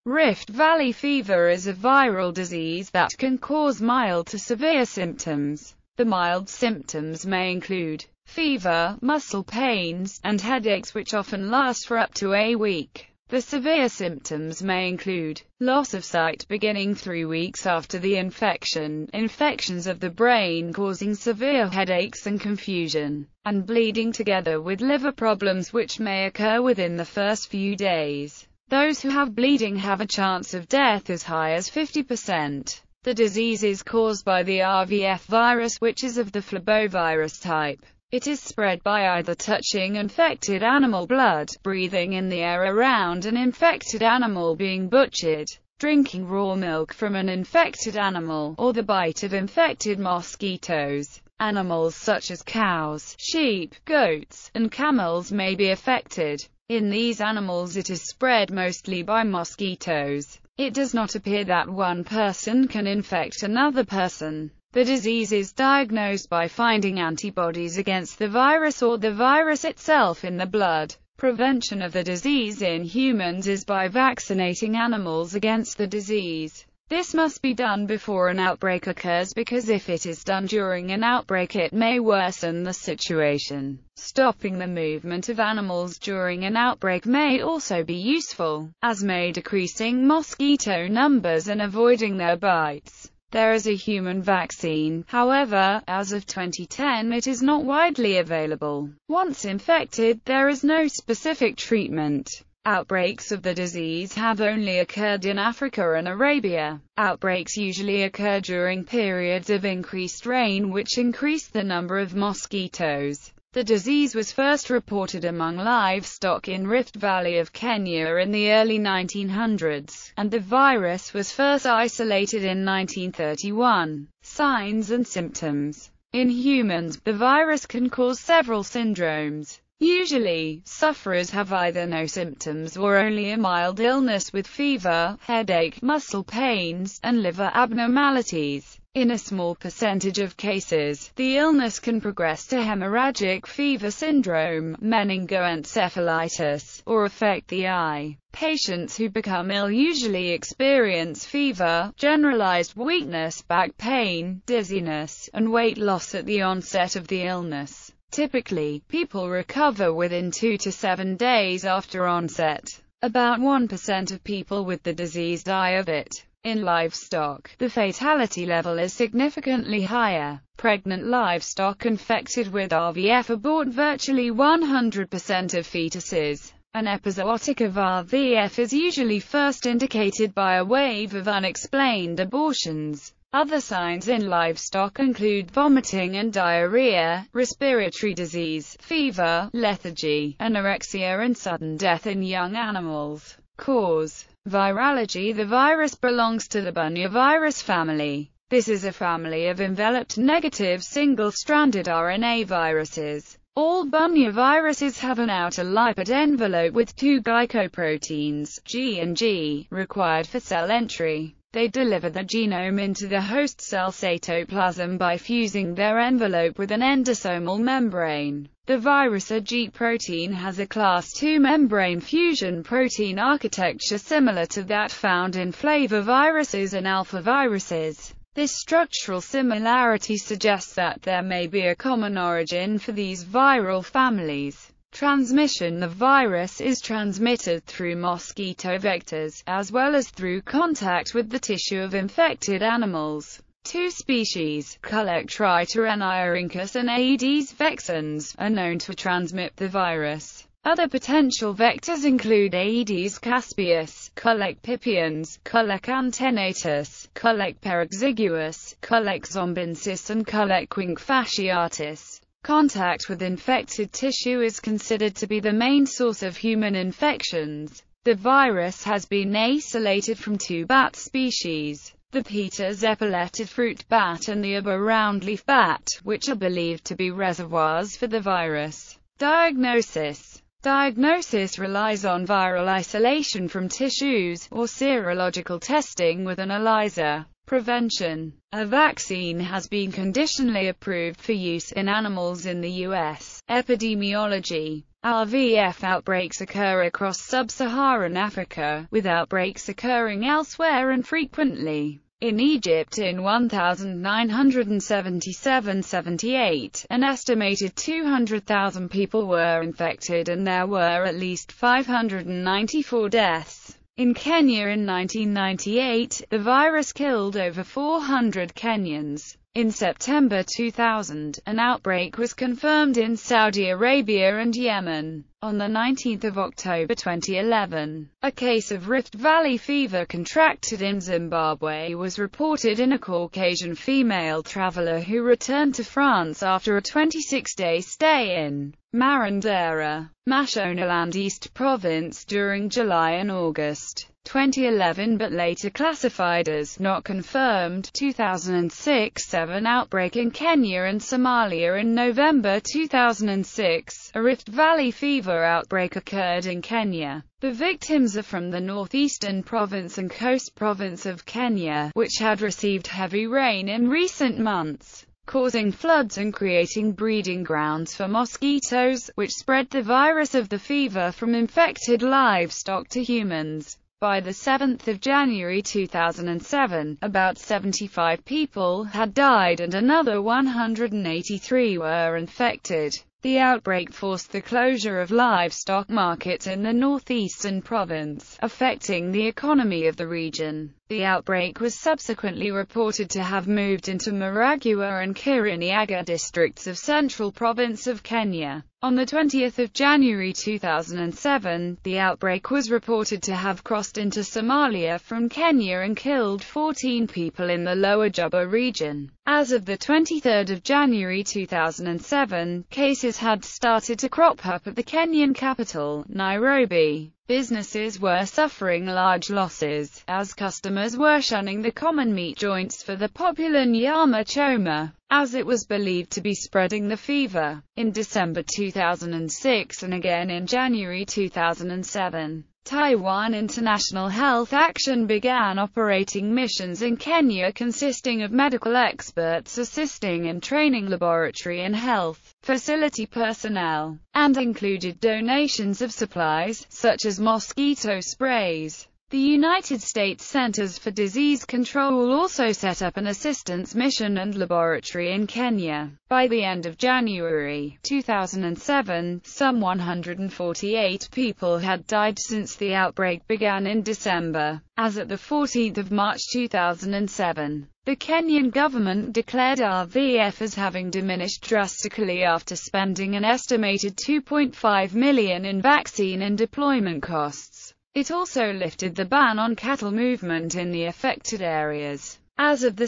Rift Valley fever is a viral disease that can cause mild to severe symptoms. The mild symptoms may include fever, muscle pains, and headaches which often last for up to a week. The severe symptoms may include loss of sight beginning 3 weeks after the infection, infections of the brain causing severe headaches and confusion, and bleeding together with liver problems which may occur within the first few days. Those who have bleeding have a chance of death as high as 50%. The disease is caused by the RVF virus, which is of the flabovirus type. It is spread by either touching infected animal blood, breathing in the air around an infected animal being butchered, drinking raw milk from an infected animal, or the bite of infected mosquitoes. Animals such as cows, sheep, goats, and camels may be affected. In these animals it is spread mostly by mosquitoes. It does not appear that one person can infect another person. The disease is diagnosed by finding antibodies against the virus or the virus itself in the blood. Prevention of the disease in humans is by vaccinating animals against the disease. This must be done before an outbreak occurs because if it is done during an outbreak it may worsen the situation. Stopping the movement of animals during an outbreak may also be useful, as may decreasing mosquito numbers and avoiding their bites. There is a human vaccine, however, as of 2010 it is not widely available. Once infected, there is no specific treatment. Outbreaks of the disease have only occurred in Africa and Arabia. Outbreaks usually occur during periods of increased rain which increase the number of mosquitoes. The disease was first reported among livestock in Rift Valley of Kenya in the early 1900s, and the virus was first isolated in 1931. Signs and symptoms. In humans, the virus can cause several syndromes. Usually, sufferers have either no symptoms or only a mild illness with fever, headache, muscle pains, and liver abnormalities. In a small percentage of cases, the illness can progress to hemorrhagic fever syndrome, meningoencephalitis, or affect the eye. Patients who become ill usually experience fever, generalized weakness, back pain, dizziness, and weight loss at the onset of the illness. Typically, people recover within 2 to 7 days after onset. About 1% of people with the disease die of it. In livestock, the fatality level is significantly higher. Pregnant livestock infected with RVF abort virtually 100% of fetuses. An epizootic of RVF is usually first indicated by a wave of unexplained abortions. Other signs in livestock include vomiting and diarrhea, respiratory disease, fever, lethargy, anorexia and sudden death in young animals. Cause. Virology. The virus belongs to the bunyavirus family. This is a family of enveloped negative single-stranded RNA viruses. All bunyaviruses have an outer lipid envelope with 2 glycoproteins, G and G, required for cell entry. They deliver the genome into the host cell cytoplasm by fusing their envelope with an endosomal membrane. The virus G protein has a class II membrane fusion protein architecture similar to that found in flaviviruses and alphaviruses. This structural similarity suggests that there may be a common origin for these viral families. Transmission. The virus is transmitted through mosquito vectors, as well as through contact with the tissue of infected animals. 2 species, Colectritorrhynchus and Aedes vexans, are known to transmit the virus. Other potential vectors include Aedes caspius, Colec pipiens, Colec antennatus, Colec perexiguus, Colec zombinsis and Colec quinkfasciatus. Contact with infected tissue is considered to be the main source of human infections. The virus has been isolated from 2 bat species, the Peter's epauletted fruit bat and the Uber roundleaf bat, which are believed to be reservoirs for the virus. Diagnosis. Diagnosis relies on viral isolation from tissues, or serological testing with an ELISA. Prevention. A vaccine has been conditionally approved for use in animals in the U.S. Epidemiology. RVF outbreaks occur across sub-Saharan Africa, with outbreaks occurring elsewhere and frequently. In Egypt in 1977–78, an estimated 200,000 people were infected and there were at least 594 deaths. In Kenya in 1998, the virus killed over 400 Kenyans. In September 2000, an outbreak was confirmed in Saudi Arabia and Yemen. On 19 October 2011, a case of Rift Valley fever contracted in Zimbabwe was reported in a Caucasian female traveler who returned to France after a 26-day stay in Marandera, Mashonaland East Province during July and August 2011 but later classified as not confirmed. 2006-7 outbreak in Kenya and Somalia. In November 2006, a Rift Valley fever outbreak occurred in Kenya. The victims are from the northeastern province and coast province of Kenya, which had received heavy rain in recent months, causing floods and creating breeding grounds for mosquitoes, which spread the virus of the fever from infected livestock to humans. By the 7th of January 2007, about 75 people had died and another 183 were infected. The outbreak forced the closure of livestock markets in the northeastern province, affecting the economy of the region. The outbreak was subsequently reported to have moved into Maragua and Kirinyaga districts of Central Province of Kenya. On 20 January 2007, the outbreak was reported to have crossed into Somalia from Kenya and killed 14 people in the Lower Juba region. As of 23 January 2007, cases had started to crop up at the Kenyan capital, Nairobi. Businesses were suffering large losses, as customers were shunning the common meat joints for the popular nyama choma, as it was believed to be spreading the fever. In December 2006 and again in January 2007, Taiwan International Health Action began operating missions in Kenya consisting of medical experts assisting in training laboratory and health facility personnel, and included donations of supplies, such as mosquito sprays. The United States Centers for Disease Control also set up an assistance mission and laboratory in Kenya. By the end of January 2007, some 148 people had died since the outbreak began in December. As at 14 March 2007, the Kenyan government declared RVF as having diminished drastically after spending an estimated $2.5 million in vaccine and deployment costs. It also lifted the ban on cattle movement in the affected areas. As of 2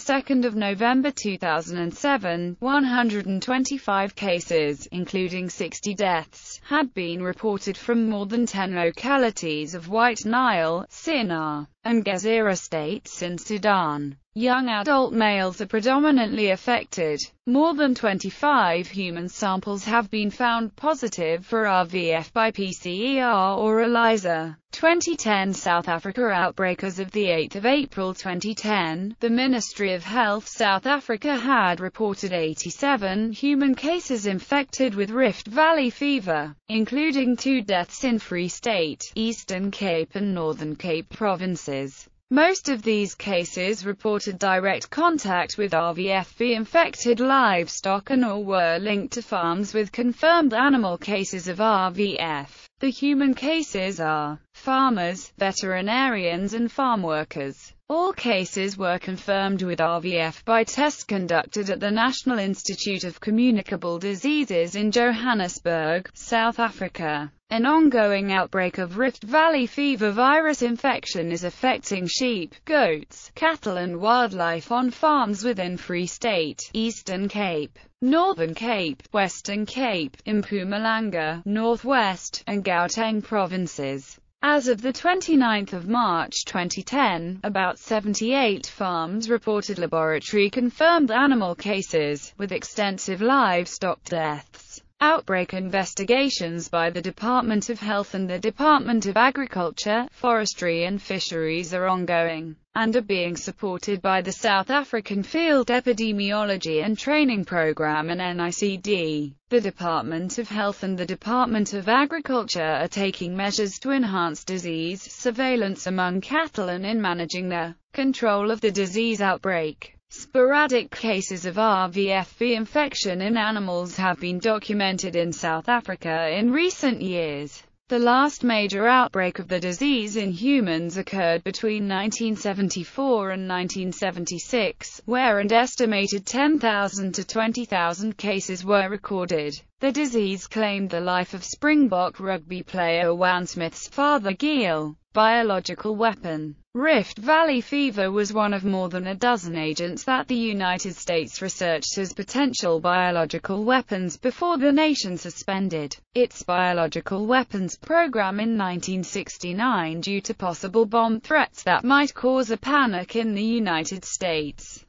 November 2007, 125 cases, including 60 deaths, had been reported from more than 10 localities of White Nile, Sinnar, and Gezira states in Sudan. Young adult males are predominantly affected. More than 25 human samples have been found positive for RVF by PCR or ELISA. 2010 South Africa outbreak. As of 8 April 2010, the Ministry of Health South Africa had reported 87 human cases infected with Rift Valley fever, including 2 deaths in Free State, Eastern Cape and Northern Cape provinces. Most of these cases reported direct contact with RVF-infected livestock and all were linked to farms with confirmed animal cases of RVF. The human cases are farmers, veterinarians and farm workers. All cases were confirmed with RVF by tests conducted at the National Institute of Communicable Diseases in Johannesburg, South Africa. An ongoing outbreak of Rift Valley fever virus infection is affecting sheep, goats, cattle and wildlife on farms within Free State, Eastern Cape, Northern Cape, Western Cape, Mpumalanga, Northwest, and Gauteng provinces. As of 29 March 2010, about 78 farms reported laboratory-confirmed animal cases, with extensive livestock deaths. Outbreak investigations by the Department of Health and the Department of Agriculture, Forestry and Fisheries are ongoing, and are being supported by the South African Field Epidemiology and Training Program and NICD. The Department of Health and the Department of Agriculture are taking measures to enhance disease surveillance among cattle and in managing the control of the disease outbreak. Sporadic cases of RVFV infection in animals have been documented in South Africa in recent years. The last major outbreak of the disease in humans occurred between 1974 and 1976, where an estimated 10,000 to 20,000 cases were recorded. The disease claimed the life of Springbok rugby player Juan Smith's father Giel. Biological weapon. Rift Valley fever was one of more than a dozen agents that the United States researched as potential biological weapons before the nation suspended its biological weapons program in 1969 due to possible bomb threats that might cause a panic in the United States.